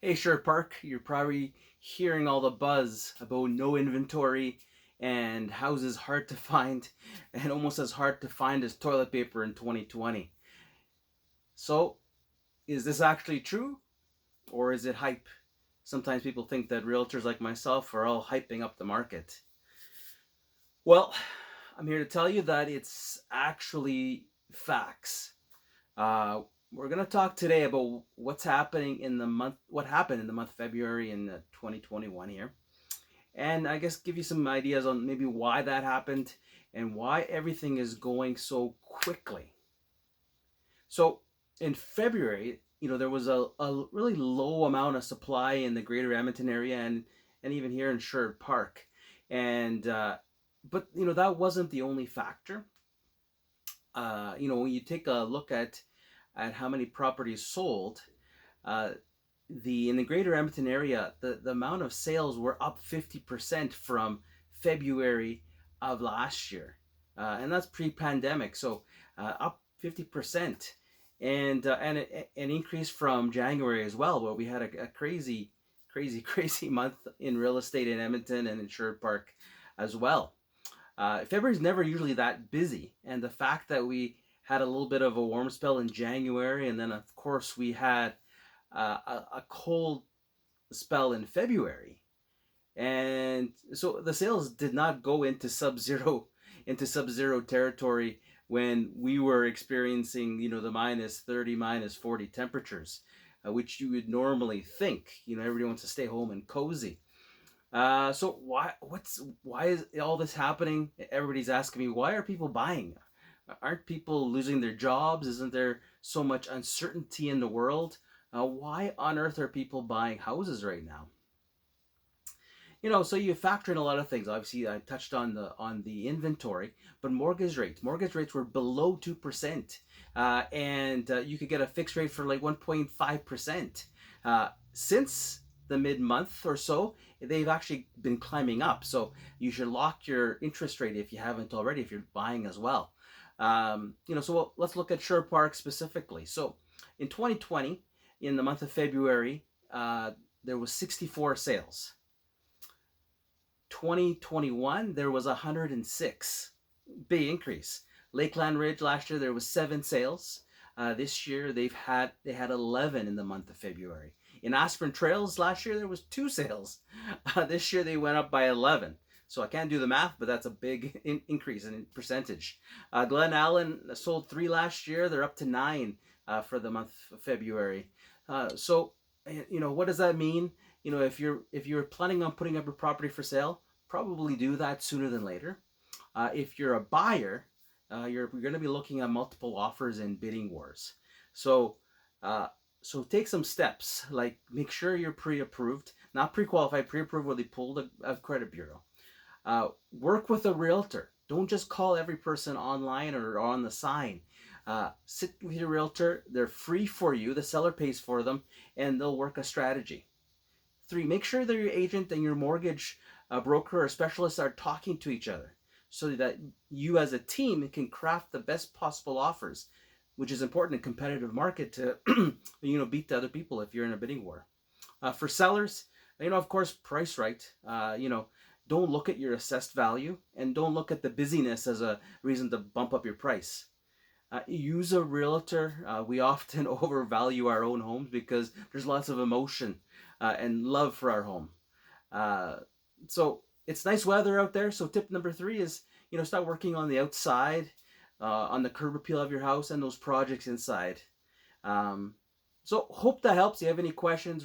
Hey, Sherwood Park, you're probably hearing all the buzz about no inventory and houses hard to find and almost as hard to find as toilet paper in 2020. So, is this actually true or is it hype? Sometimes people think that realtors like myself are all hyping up the market. Well, I'm here to tell you that it's actually facts. Uh, we're going to talk today about what's happening in the month, what happened in the month of February in 2021 here. And I guess give you some ideas on maybe why that happened and why everything is going so quickly. So in February, there was a really low amount of supply in the greater Edmonton area and even here in Sherwood Park. And, but, that wasn't the only factor. When you take a look at how many properties sold, uh, in the greater Edmonton area, the amount of sales were up 50% from February of last year. And that's pre-pandemic. So up 50%. And an increase from January as well, where we had a crazy, crazy, crazy month in real estate in Edmonton and in Sherwood Park as well. February's never usually that busy, and the fact that we had a little bit of a warm spell in January, and then of course we had a cold spell in February, and so the sales did not go into sub-zero territory when we were experiencing the minus 30 minus 40 temperatures, which you would normally think everybody wants to stay home and cozy. So why is all this happening? Everybody's asking me, why are people buying? Aren't people losing their jobs? Isn't there so much uncertainty in the world? Why on earth are people buying houses right now? So you factor in a lot of things. Obviously, I touched on the inventory, but mortgage rates were below 2%, and you could get a fixed rate for like 1.5%. Since the mid-month or so, they've actually been climbing up. So you should lock your interest rate if you haven't already, if you're buying as well. So let's look at Sherwood Park specifically. So in 2020, in the month of February, there was 64 sales. 2021 there was 106, big increase. Lakeland Ridge last year there was 7 sales. This year they had 11 in the month of February. In Aspirin Trails last year there was 2 sales. This year they went up by 11. So I can't do the math, but that's a big increase in percentage. Glen Allen sold 3 last year. They're up to 9 for the month of February. So what does that mean? If you're planning on putting up a property for sale, probably do that sooner than later. If you're a buyer, you're going to be looking at multiple offers and bidding wars. So so take some steps, like make sure you're pre-approved, not pre-qualified, pre-approved where they pulled a credit bureau. Work with a realtor. Don't just call every person online or on the sign. Sit with your realtor. They're free for you. The seller pays for them, and they'll work a strategy. 3, make sure that your agent and your mortgage broker or specialist are talking to each other so that you as a team can craft the best possible offers, which is important in a competitive market to beat the other people if you're in a bidding war. For sellers, of course, price right. Don't look at your assessed value, and don't look at the busyness as a reason to bump up your price. Use a realtor. We often overvalue our own homes because there's lots of emotion and love for our home. So it's nice weather out there. So tip number 3 is, start working on the outside, on the curb appeal of your house and those projects inside. So hope that helps. If you have any questions,